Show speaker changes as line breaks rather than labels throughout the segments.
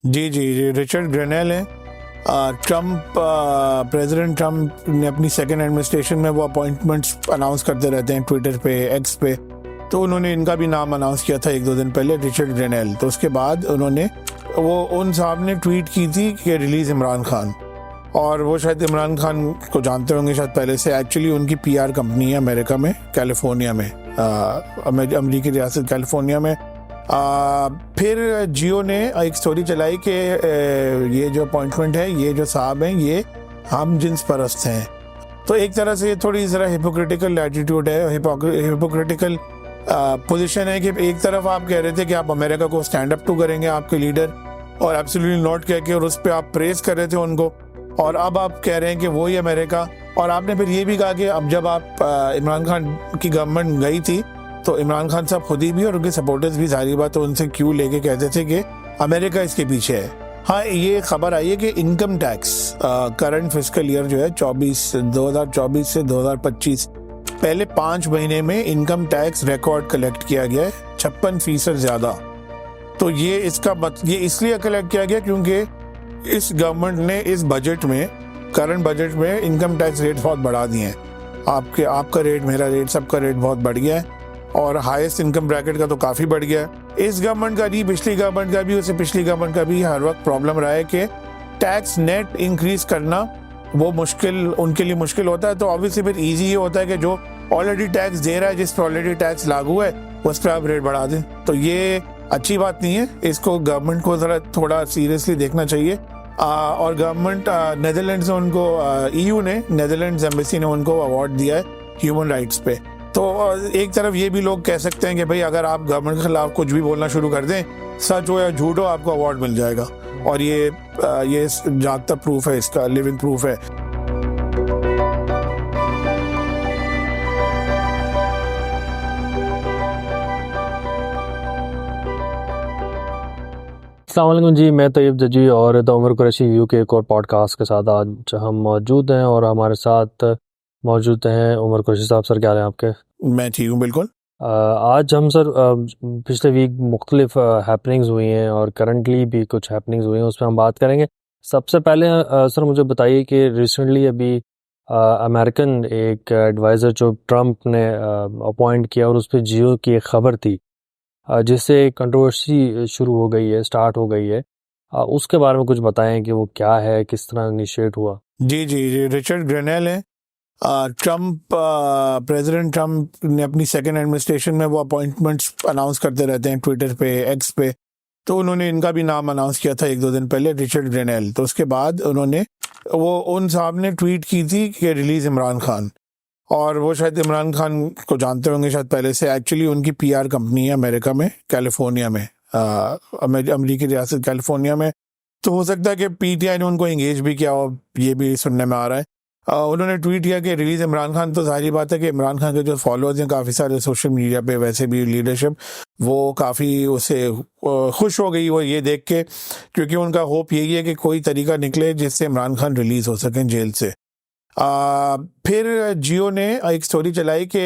जी, जी, Richard Grenell हैं। President Trump ने अपनी सेकेंड एडमिनिस्ट्रेशन में वो अपॉइंटमेंट्स अनाउंस करते रहते हैं ट्विटर पे, एक्स पे। तो उन्होंने इनका भी नाम अनाउंस किया था 1-2 दिन पहले, रिचर्ड ग्रेनेल। तो उसके बाद उन साहब ने ट्वीट की थी कि रिलीज़ इमरान खान। और वो शायद इमरान खान को जानते होंगे शायद पहले से। एक्चुअली उनकी पीआर कंपनी है अमेरिका में, कैलिफोर्निया में, अमेरिकी रियासत कैलिफोर्निया में। फिर जियो ने एक स्टोरी चलाई कि ये जो अपॉइंटमेंट है, ये जो साहब हैं, ये हम जिन्स परस्त हैं। तो एक तरह से थोड़ी ज़रा हिपोक्रिटिकल एटीट्यूड है, हिपोक्रिटिकल पोजीशन है कि एक तरफ आप कह रहे थे कि आप अमेरिका को स्टैंड अप टू करेंगे, आपके लीडर, और एब्सोल्युटली नॉट कह के, और उस पर आप प्रेस कर रहे थे उनको, और अब आप कह रहे हैं कि वही अमेरिका। और आपने फिर ये भी कहा कि अब जब आप इमरान खान की गवर्नमेंट गई थी तो इमरान खान साहब खुद ही भी और उनके सपोर्टर्स भी, सारी बात तो उनसे क्यों लेके कहते थे कि अमेरिका इसके पीछे है। हाँ, ये खबर आई है कि income tax current fiscal year जो है 2024 से 2025 पहले 5 महीने में इनकम टैक्स रिकॉर्ड कलेक्ट किया गया है 56% ज्यादा। तो ये इसलिए कलेक्ट किया गया क्योंकि इस गवर्नमेंट ने इस बजट में, करंट बजट में, इनकम टैक्स रेट बहुत बढ़ा दिए हैं। आपका रेट, मेरा रेट, सबका रेट बहुत बढ़ गया है, और हाईएस्ट इनकम ब्रैकेट का तो काफ़ी बढ़ गया है। इस गवर्नमेंट का भी, पिछली गवर्नमेंट का भी, उससे पिछली गवर्नमेंट का भी हर वक्त प्रॉब्लम रहा है कि टैक्स नेट इंक्रीज करना वो उनके लिए मुश्किल होता है। तो ऑब्वियसली फिर ईजी ये होता है कि जो ऑलरेडी टैक्स दे रहा है, जिस पर ऑलरेडी टैक्स लागू है, उस पर आप रेट बढ़ा दें। तो ये अच्छी बात नहीं है। इसको गवर्नमेंट को ज़रा थोड़ा सीरियसली देखना चाहिए। और गवर्नमेंट नेदरलैंड्स ने उनको, EU ने, नेदरलैंड्स एम्बेसी ने उनको अवार्ड दिया है ह्यूमन राइट्स पे। तो एक तरफ ये भी लोग कह सकते हैं कि भाई अगर आप गवर्नमेंट के खिलाफ कुछ भी बोलना शुरू कर दें, सच हो या झूठ हो, आपको अवार्ड मिल जाएगा। और ये जागता प्रूफ है, इसका लिविंग प्रूफ है।
अस्सलाम वालेकुम जी, मैं तैयब जजी और द उमर कुरैशी व्यू के एक और पॉडकास्ट के साथ आज हम मौजूद हैं, और हमारे साथ मौजूद हैं उमर कुरैशी साहब। सर, क्या हाल है आपके?
मैं ठीक हूँ, बिल्कुल।
आज हम सर, पिछले वीक मुख्तलिफ हैपनिंग्स हुई हैं और करंटली भी कुछ हैपनिंग्स हुई हैं, उस पर हम बात करेंगे। सबसे पहले सर मुझे बताइए कि रिसेंटली अभी अमेरिकन एक एडवाइज़र जो ट्रम्प ने अपॉइंट किया, और उस पर जियो की एक ख़बर थी जिससे कंट्रोवर्सी शुरू हो गई है, स्टार्ट हो गई है। उसके बारे में कुछ बताएं कि वो क्या है, किस तरह इनिशिएट हुआ।
जी, जी, रिचर्ड ग्रेनेल हैं। प्रेसिडेंट ट्रम्प ने अपनी सेकेंड एडमिनिस्ट्रेशन में वो अपॉइंटमेंट्स अनाउंस करते रहते हैं ट्विटर पे, एक्स पे। तो उन्होंने इनका भी नाम अनाउंस किया था 1-2 दिन पहले, रिचर्ड ग्रेनेल। तो उसके बाद उन साहब ने ट्वीट की थी कि रिलीज़ इमरान खान। और वो शायद इमरान खान को जानते होंगे शायद पहले से। एक्चुअली उनकी पीआर कंपनी है अमेरिका में, कैलिफोर्निया में, अमेरिकी रियासत कैलिफोर्निया में। तो हो सकता है कि पीटीआई ने उनको एंगेज भी किया हो, ये भी सुनने में आ रहा है। उन्होंने ट्वीट किया कि रिलीज इमरान खान। तो जाहिर बात है कि इमरान खान के जो फॉलोअर्स हैं काफ़ी सारे सोशल मीडिया पे, वैसे भी लीडरशिप, वो काफ़ी उससे खुश हो गई वो ये देख के, क्योंकि उनका होप यही है कि कोई तरीका निकले जिससे इमरान खान रिलीज़ हो सकें जेल से। फिर जियो ने एक स्टोरी चलाई कि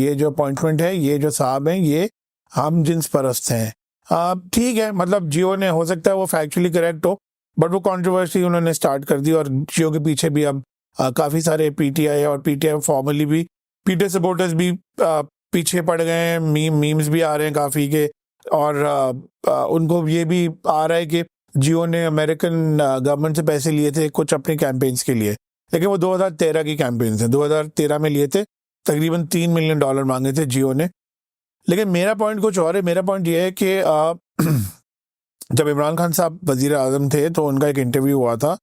ये जो अपॉइंटमेंट है, ये जो साहब हैं, ये हम जिन्स परस्त हैं। ठीक है, मतलब जियो ने, हो सकता है वो फैक्चुअली करेक्ट हो, बट वो कंट्रोवर्सी उन्होंने स्टार्ट कर दी। और जियो के पीछे भी अब काफ़ी सारे पीटीआई और पीटीआई फॉर्मली भी, पीटीआई सपोर्टर्स भी पीछे पड़ गए हैं। मीम्स भी आ रहे हैं काफ़ी के। और उनको ये भी आ रहा है कि जियो ने अमेरिकन गवर्नमेंट से पैसे लिए थे कुछ अपने कैंपेन्स के लिए, लेकिन वो 2013 की कैंपेन्स हैं। 2013 में लिए थे, तकरीबन $3 मिलियन मांगे थे जियो ने। लेकिन मेरा पॉइंट कुछ और है। मेरा पॉइंट ये है कि जब इमरान खान साहब वजीर आज़म थे तो उनका एक इंटरव्यू हुआ था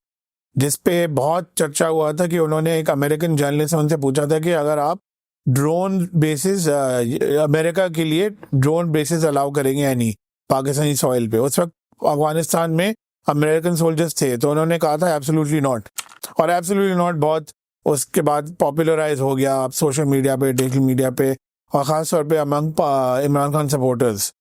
जिसपे बहुत चर्चा हुआ था कि उन्होंने एक अमेरिकन जर्नलिस्ट से उनसे पूछा था कि अगर आप ड्रोन बेसिस, अमेरिका के लिए ड्रोन बेसिस अलाउ करेंगे या नहीं पाकिस्तानी सॉइल पे। उस वक्त अफगानिस्तान में अमेरिकन सोल्जर्स थे, तो उन्होंने कहा था एब्सोल्युटली नॉट। और एब्सोल्युटली नॉट बहुत उसके बाद पॉपुलराइज हो गया सोशल मीडिया पे, डिजिटल मीडिया पे, और ख़ास तौर पे अमंग इमरान खान सपोर्टर्स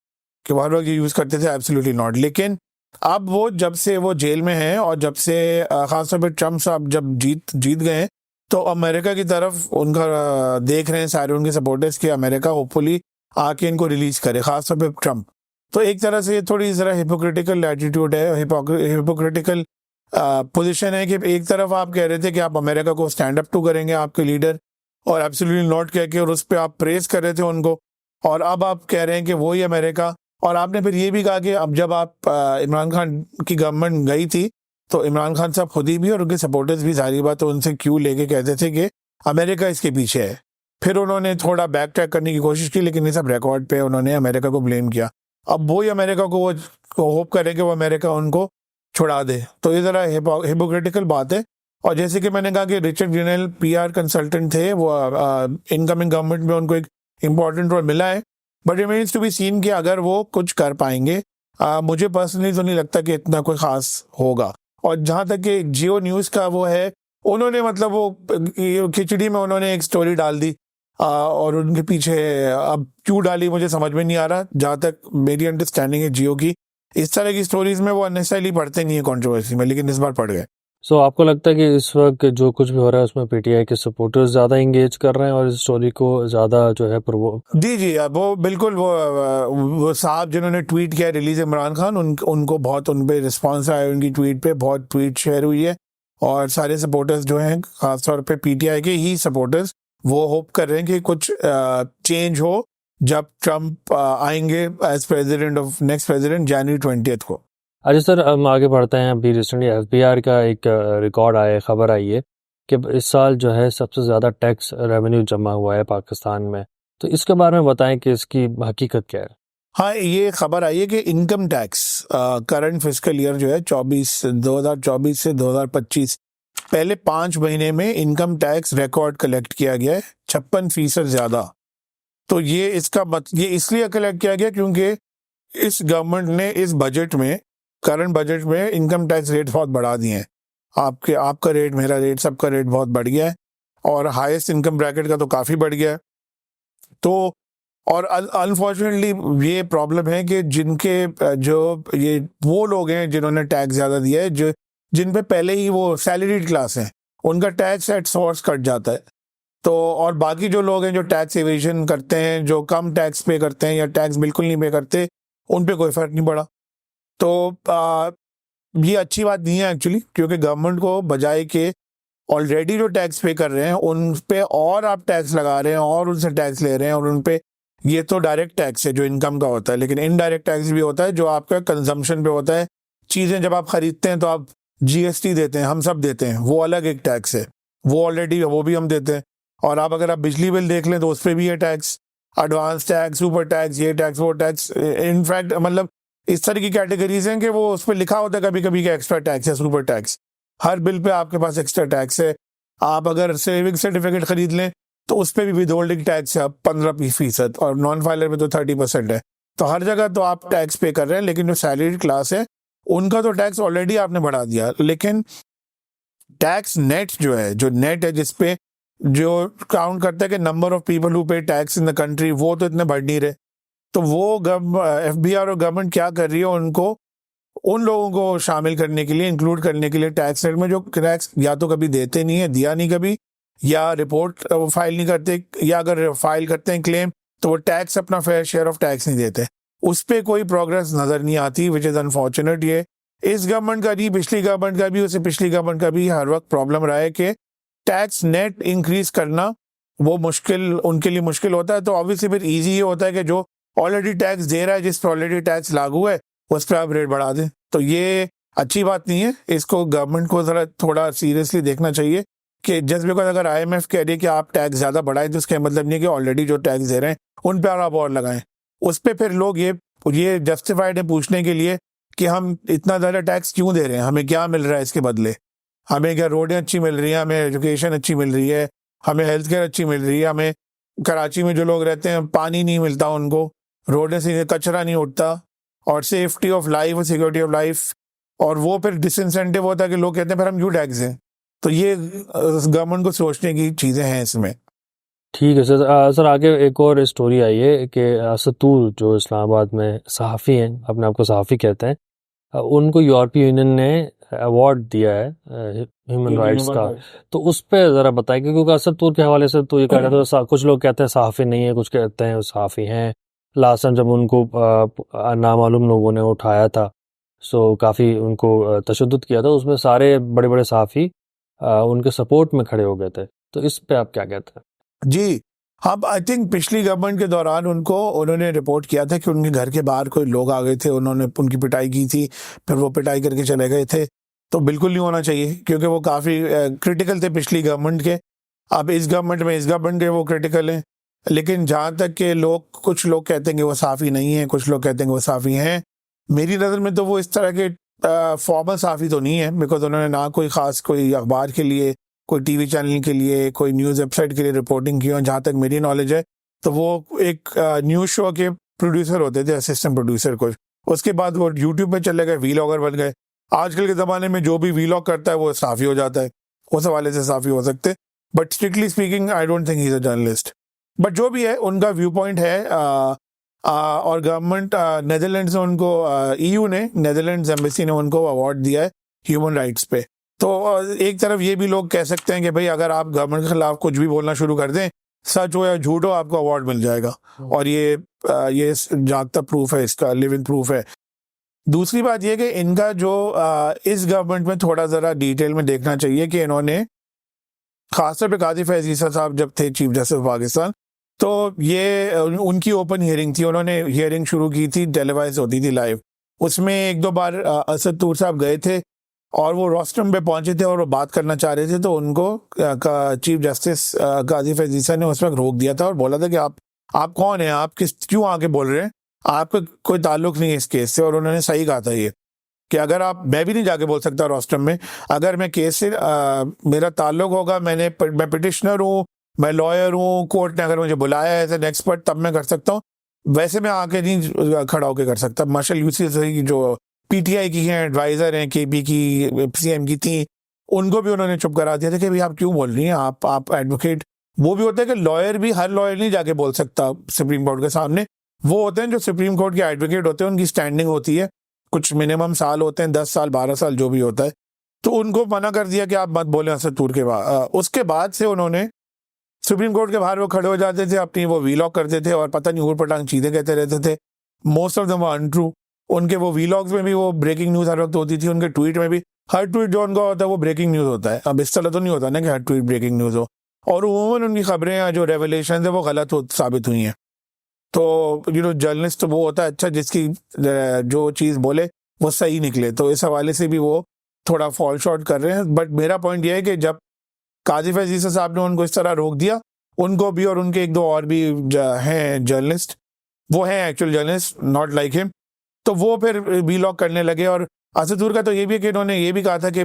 कि हर लोग ये यूज़ करते थे एब्सोल्युटली नॉट। लेकिन अब वो, जब से वो जेल में हैं और जब से ख़ास तौर पे ट्रम्प साहब जब जीत गए, तो अमेरिका की तरफ उनका देख रहे हैं सारे उनके सपोर्टर्स कि अमेरिका होपफुली आके इनको रिलीज़ करे, ख़ास तौर पे ट्रम्प। तो एक तरह से ये थोड़ी ज़रा हिपोक्रिटिकल एटीट्यूड है, हिपोक्रिटिकल पोजीशन है कि एक तरफ आप कह रहे थे कि आप अमेरिका को स्टैंड अप टू करेंगे आपके लीडर, और एब्सोल्युटली नॉट कह के, और उस पर आप प्रेस कर रहे थे उनको, और अब आप कह रहे हैं कि वही अमेरिका। और आपने फिर ये भी कहा कि अब जब आप इमरान खान की गवर्नमेंट गई थी तो इमरान खान साहब खुद ही भी और उनके सपोर्टर्स भी सारी बात उनसे क्यों लेके कहते थे कि अमेरिका इसके पीछे है। फिर उन्होंने थोड़ा बैक ट्रैक करने की कोशिश की, लेकिन ये सब रिकॉर्ड पे उन्होंने अमेरिका को ब्लेम किया। अब वही अमेरिका को वो होप करे कि वो अमेरिका उनको छुड़ा दे। तो ये ज़रा हिपोक्रिटिकल बात है। और जैसे कि मैंने कहा कि रिचर्ड ग्रीनेल PR कंसल्टेंट थे, वो इनकमिंग गवर्नमेंट में उनको एक इम्पॉर्टेंट रोल मिला है, but remains to be seen कि अगर वो कुछ कर पाएंगे। मुझे पर्सनली तो नहीं लगता कि इतना कोई ख़ास होगा। और जहाँ तक कि जियो न्यूज़ का वो है, उन्होंने मतलब वो खिचड़ी में उन्होंने एक स्टोरी डाल दी, और उनके पीछे अब क्यों डाली मुझे समझ में नहीं आ रहा। जहाँ तक मेरी अंडरस्टैंडिंग है जियो की, इस तरह की स्टोरीज में वो अननेसेसरली पढ़ते नहीं है कंट्रोवर्सी में, लेकिन इस बार पढ़ गए।
सो आपको लगता है कि इस वक्त जो कुछ भी हो रहा है उसमें PTI के सपोर्टर्स ज़्यादा इंगेज कर रहे हैं और इस स्टोरी को ज़्यादा जो है
जी वो बिल्कुल वो साहब जिन्होंने ट्वीट किया रिलीज इमरान खान, उनको बहुत उन पे रिस्पॉन्स आया, उनकी ट्वीट पे बहुत ट्वीट शेयर हुई है। और सारे सपोर्टर्स जो हैं, खासतौर पे PTI के ही सपोर्टर्स, वो होप कर रहे हैं कि कुछ चेंज हो जब ट्रम्प आएंगे as president of next president जनवरी 20 को।
अच्छा सर, हम आगे बढ़ते हैं। अभी रिसेंटली FBR का एक रिकॉर्ड आया, खबर आई है कि इस साल जो है सबसे ज़्यादा टैक्स रेवेन्यू जमा हुआ है पाकिस्तान में। तो इसके बारे में बताएं कि इसकी हकीकत क्या है।
हाँ, ये खबर आई है कि income tax current fiscal year जो है 2024 से 2025 पहले 5 महीने में इनकम टैक्स रिकॉर्ड कलेक्ट किया गया है 56% ज़्यादा। तो ये इसलिए कलेक्ट किया गया क्योंकि इस गवर्नमेंट ने इस बजट में, करंट बजट में, इनकम टैक्स रेट बहुत बढ़ा दिए हैं। आपका रेट, मेरा रेट, सबका रेट बहुत बढ़ गया है, और हाईएस्ट इनकम ब्रैकेट का तो काफ़ी बढ़ गया है। तो और अनफॉर्चुनेटली ये प्रॉब्लम है कि जिनके जो ये वो लोग हैं जिन्होंने टैक्स ज़्यादा दिया है, जिन पे पहले ही वो सैलरीड क्लास हैं, उनका टैक्स एट सोर्स कट जाता है। तो और बाकी जो लोग हैं जो टैक्स एवेजन करते हैं, जो कम टैक्स पे करते हैं या टैक्स बिल्कुल नहीं पे करते, उन पे कोई फ़र्क नहीं पड़ा। तो ये अच्छी बात नहीं है एक्चुअली, क्योंकि गवर्नमेंट को बजाय के ऑलरेडी जो टैक्स पे कर रहे हैं उन पे और आप टैक्स लगा रहे हैं और उनसे टैक्स ले रहे हैं, और उन पे ये तो डायरेक्ट टैक्स है जो इनकम का होता है, लेकिन इनडायरेक्ट टैक्स भी होता है जो आपका कंजम्पशन पे होता है। चीज़ें जब आप खरीदते हैं तो आप GST देते हैं, हम सब देते हैं, वो अलग एक टैक्स है, वो ऑलरेडी वो भी हम देते हैं। और अगर आप बिजली बिल देख लें तो उस पर भी ये tax, advance tax, super tax, ये टैक्स, वो टैक्स, इनफैक्ट मतलब इस तरह की कैटेगरीज हैं कि वो उस पर लिखा होता है कभी कभी कि एक्स्ट्रा टैक्स है, सुपर टैक्स। हर बिल पे आपके पास एक्स्ट्रा टैक्स है। आप अगर सेविंग सर्टिफिकेट खरीद लें तो उस पर भी विद होल्डिंग टैक्स है 15%, और नॉन फाइलर पे तो 30% है। तो हर जगह तो आप टैक्स पे कर रहे हैं, लेकिन जो सैलरीड क्लास है उनका तो टैक्स ऑलरेडी आपने बढ़ा दिया। लेकिन टैक्स नेट जो है, जो नेट है जिसपे जो काउंट करता है कि नंबर ऑफ पीपल हु पे टैक्स इन द कंट्री, वो तो इतने बढ़ नहीं रहे। तो वो FBR और गवर्नमेंट क्या कर रही है, उनको उन लोगों को शामिल करने के लिए, इंक्लूड करने के लिए टैक्स रेट में, जो टैक्स या तो कभी देते नहीं है, दिया नहीं कभी, या रिपोर्ट फाइल नहीं करते, या अगर फाइल करते हैं क्लेम तो वो टैक्स, अपना फेयर शेयर ऑफ टैक्स नहीं देते। उस पर कोई प्रोग्रेस नज़र नहीं आती, विच इज़ अनफॉर्चुनेट। ये इस गवर्नमेंट का भी, पिछली गवर्नमेंट का भी, उससे पिछली गवर्नमेंट का भी हर वक्त प्रॉब्लम रहा है कि टैक्स नेट इंक्रीज करना वो मुश्किल, उनके लिए मुश्किल होता है। तो ऑब्वियसली फिर ईजी ये होता है कि जो ऑलरेडी टैक्स दे रहा है, जिस पर ऑलरेडी टैक्स लागू है, उस पर आप रेट बढ़ा दें। तो ये अच्छी बात नहीं है, इसको गवर्नमेंट को ज़रा थोड़ा सीरियसली देखना चाहिए कि जस्ट बिकॉज अगर IMF कह रही है कि आप टैक्स ज़्यादा बढ़ाएं, तो उसका मतलब नहीं है कि ऑलरेडी जो टैक्स दे रहे हैं उन पर आप और लगाएं। उस पर फिर लोग ये जस्टिफाइड है पूछने के लिए कि हम इतना ज़्यादा टैक्स क्यों दे रहे हैं, हमें क्या मिल रहा है इसके बदले, हमें क्या रोडें अच्छी मिल रही हैं, हमें एजुकेशन अच्छी मिल रही है, हमें हेल्थ केयर अच्छी मिल रही है, हमें कराची में जो लोग रहते हैं पानी नहीं मिलता उनको, रोडें से कचरा नहीं उठता, और सेफ्टी ऑफ लाइफ और सिक्योरिटी ऑफ लाइफ, और वो फिर डिसइंसेंटिव होता है कि लोग कहते हैं फिर हम क्यों टैक्स दें। तो ये गवर्नमेंट को सोचने की चीज़ें हैं इसमें।
ठीक है सर। सर आगे एक और स्टोरी आई है कि सतूर जो इस्लामाबाद में सहाफ़ी हैं, अपने आप को सहाफ़ी कहते हैं, उनको यूरोपीय यूनियन ने अवार्ड दिया है ह्यूमन राइट्स का। तो उस पर ज़रा बताएं, क्योंकि असद तूर के हवाले से तो ये कह रहे थे कुछ लोग कहते हैं सहाफ़ी नहीं है, कुछ कहते हैं सहाफ़ी हैं, लास्ट टाइम जब उनको नामालूम लोगों ने उठाया था, सो काफ़ी उनको तशद्दुद किया था, उसमें सारे बड़े बड़े सहाफ़ी उनके सपोर्ट में खड़े हो गए थे। तो इस पे आप क्या कहते हैं?
जी हाँ, आई थिंक पिछली गवर्नमेंट के दौरान उन्होंने रिपोर्ट किया था कि उनके घर के बाहर कोई लोग आ गए थे, उन्होंने उनकी पिटाई की थी, फिर वो पिटाई करके चले गए थे। तो बिल्कुल नहीं होना चाहिए, क्योंकि वो काफ़ी क्रिटिकल थे पिछली गवर्नमेंट के। अब इस गवर्नमेंट के वो क्रिटिकल हैं। लेकिन जहाँ तक के कुछ लोग कहते हैं कि वो साफ़ी नहीं है, कुछ लोग कहते हैं कि वो साफ़ी हैं। मेरी नज़र में तो वो इस तरह के फॉर्मल साफ़ी तो नहीं है, बिकॉज उन्होंने ना कोई ख़ास कोई अखबार के लिए, कोई टीवी चैनल के लिए, कोई न्यूज़ वेबसाइट के लिए रिपोर्टिंग की। और जहाँ तक मेरी नॉलेज है तो वो एक न्यूज़ शो के प्रोड्यूसर होते थे, असिस्टेंट प्रोड्यूसर कुछ। उसके बाद वो यूट्यूब पे चले गए, वीलॉगर बन गए। आजकल के ज़माने में जो भी वीलॉग करता है वो साफ़ी हो जाता है, उस हवाले से साफ़ी हो सकते। But strictly speaking I don't think he is a journalist. But जो भी है, उनका व्यू पॉइंट है। और गवर्नमेंट नेदरलैंड्स ने उनको EU ने, नेदरलैंड्स एम्बेसी ने उनको अवार्ड दिया है ह्यूमन राइट्स पे। तो एक तरफ ये भी लोग कह सकते हैं कि भाई अगर आप गवर्नमेंट के खिलाफ कुछ भी बोलना शुरू कर दें, सच हो या झूठ हो, आपको अवार्ड मिल जाएगा। और ये जागता प्रूफ है, इसका लिविंग प्रूफ है। दूसरी बात ये कि इनका जो इस गवर्नमेंट में थोड़ा ज़रा डिटेल में देखना चाहिए कि इन्होंने खासतौर पे काजी फैज़ ईसा साहब जब थे चीफ जस्टिस ऑफ पाकिस्तान, तो ये उनकी ओपन हियरिंग थी। उन्होंने हियरिंग शुरू की थी, टेलीवाइज होती थी लाइव। उसमें एक दो बार असद तूर साहब गए थे और वो रोस्टरम पे पहुंचे थे और वो बात करना चाह रहे थे, तो उनको चीफ जस्टिस काजी फैज़ ईसा ने उस वक्त रोक दिया था और बोला था कि आप कौन हैं, आप क्यों आके बोल रहे हैं, आपका कोई ताल्लुक नहीं है इस केस से। और उन्होंने सही कहा था ये कि अगर मैं भी नहीं जाके बोल सकता रोस्टरम में, अगर मैं केस से मेरा ताल्लुक होगा, मैं पिटिशनर हूँ, मैं लॉयर हूँ, कोर्ट ने अगर मुझे बुलाया है एज एन एक्सपर्ट, तब मैं कर सकता हूँ। वैसे मैं आके नहीं खड़ा होकर कर सकता। मार्शल यूसी जो PTI की हैं, एडवाइजर हैं, KB की, CM की थी, उनको भी उन्होंने चुप करा दिया था कि भाई आप क्यों बोल रही हैं, आप एडवोकेट। वो भी होता है कि लॉयर भी, हर लॉयर नहीं जाके बोल सकता सुप्रीम कोर्ट के सामने। वो होते हैं जो सुप्रीम कोर्ट के एडवोकेट होते हैं, उनकी स्टैंडिंग होती है, कुछ मिनिमम साल होते हैं, 10 साल 12 साल जो भी होता है। तो उनको मना कर दिया कि आप मत बोले असद तूर के बाद। उसके बाद से उन्होंने सुप्रीम कोर्ट के बाहर वो खड़े हो जाते थे, अपनी वो वीलॉग करते थे और पता नहीं ऊट पटांग चीजें कहते रहते थे। Most of them untrue. उनके वो वीलॉग्स में भी वो ब्रेकिंग न्यूज हर वक्त होती थी, उनके ट्वीट में भी हर ट्वीट जो उनका होता है वो ब्रेकिंग न्यूज होता है। अब इस तरह तो नहीं होता ना कि हर ट्वीट ब्रेकिंग न्यूज हो। और उमूमन उनकी खबरें जो रेवलेशन है वो गलत साबित हुई हैं। तो जर्नलिस्ट तो वो होता है अच्छा जिसकी जो चीज़ बोले वो सही निकले। तो इस हवाले से भी वो थोड़ा फॉल शॉर्ट कर रहे हैं। बट मेरा पॉइंट ये है कि जब काजी फैज़ ईसा साहब ने उनको इस तरह रोक दिया, उनको भी और उनके एक दो और भी हैं जर्नलिस्ट, वो हैं actual journalist, not like him, तो वो फिर वीलॉग करने लगे। और असदूर का तो ये भी है कि इन्होंने ये भी कहा था कि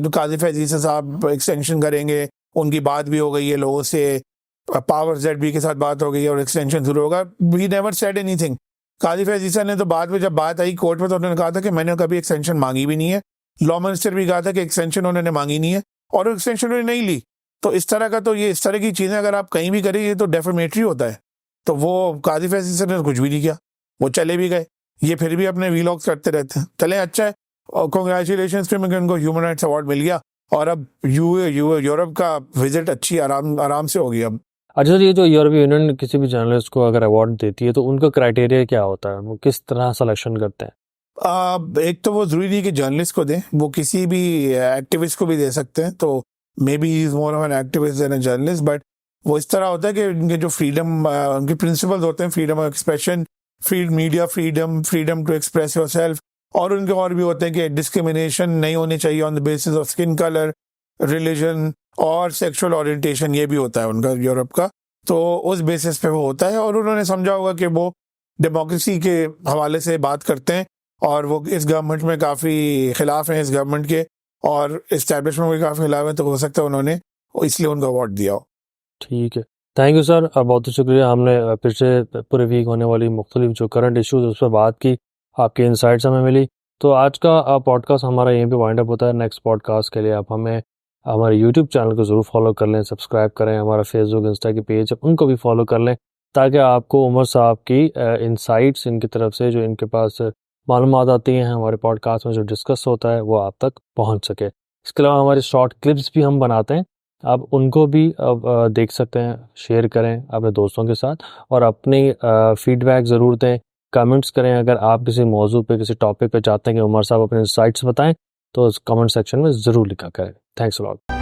काजी फैज़ ईसा साहब एक्सटेंशन करेंगे, उनकी बात भी हो गई है लोगों से, पावर ZB के साथ बात हो गई और एक्सटेंशन शुरू होगा। We never said anything. Qazi Faez Isa ने तो बाद में जब बात आई कोर्ट में तो उन्होंने कहा था कि मैंने कभी एक्सटेंशन मांगी भी नहीं है। लॉ मिनिस्टर भी कहा था कि एक्सटेंशन उन्होंने मांगी नहीं है और एक्सटेंशन उन्होंने नहीं ली। तो इस तरह का, तो ये इस तरह की चीज़ें अगर आप कहीं भी करें, ये तो डेफेमेटरी होता है। तो वो काजी फैज़ ईसा ने कुछ भी नहीं किया, वो चले भी गए। ये फिर भी अपने वीलॉग्स करते रहते हैं। चलें, अच्छा है, और कॉन्ग्रेचुलेशन पे उनको ह्यूमन राइट्स अवार्ड मिल गया और अब यूरोप का विजिट अच्छी आराम से हो गई अब।
अच्छा सर, ये जो यूरोपीय यूनियन किसी भी जर्नलिस्ट को अगर अवार्ड देती है तो उनका क्राइटेरिया क्या होता है, वो किस तरह सिलेक्शन करते हैं?
एक तो वो जरूरी नहीं कि जर्नलिस्ट को दें, वो किसी भी एक्टिविस्ट को भी दे सकते हैं। तो maybe is more of an activist than a journalist. But वो इस तरह होता है कि उनके जो फ्रीडम, उनके प्रिंसिपल्स होते हैं, freedom of expression, media freedom, freedom to express yourself, और उनके और भी होते हैं कि डिस्क्रिमिनेशन नहीं होनी चाहिए on the basis of skin colour, religion और सेक्सुअल ओरिएंटेशन। ये भी होता है उनका यूरोप का। तो उस बेसिस पे वो होता है और उन्होंने समझा होगा कि वो डेमोक्रेसी के हवाले से बात करते हैं और वो इस गवर्नमेंट में काफ़ी खिलाफ हैं, इस गवर्नमेंट के और इस्टेब्लिशमेंट के काफ़ी खिलाफ हैं। तो हो सकता है उन्होंने इसलिए उनको अवार्ड दिया हो।
ठीक है, थैंक यू सर, बहुत बहुत शुक्रिया। हमने पिछले पूरे वीक होने वाली मुख्तलिफ जो करंट इशूज़ उस पर बात की, आपकी इंसाइट्स हमें मिली। तो आज का पॉडकास्ट हमारा यहीं पे वाइंड अप होता है। नेक्स्ट पॉडकास्ट के लिए आप हमें हमारे यूट्यूब चैनल को ज़रूर फॉलो कर लें, सब्सक्राइब करें, हमारा फेसबुक इंस्टा के पेज है उनको भी फॉलो कर लें, ताकि आपको उमर साहब की इंसाइट्स, इनकी तरफ से जो इनके पास मालूमात आती हैं हमारे पॉडकास्ट में जो डिस्कस होता है, वो आप तक पहुंच सके। इसके अलावा हमारे शॉर्ट क्लिप्स भी हम बनाते हैं, आप उनको भी देख सकते हैं, शेयर करें अपने दोस्तों के साथ और अपनी फीडबैक ज़रूर दें, कमेंट्स करें। अगर आप किसी मौजू पे, किसी टॉपिक पे चाहते हैं कि उमर साहब अपने इंसाइट्स बताएं तो कमेंट सेक्शन में ज़रूर लिखा करें। Thanks a lot.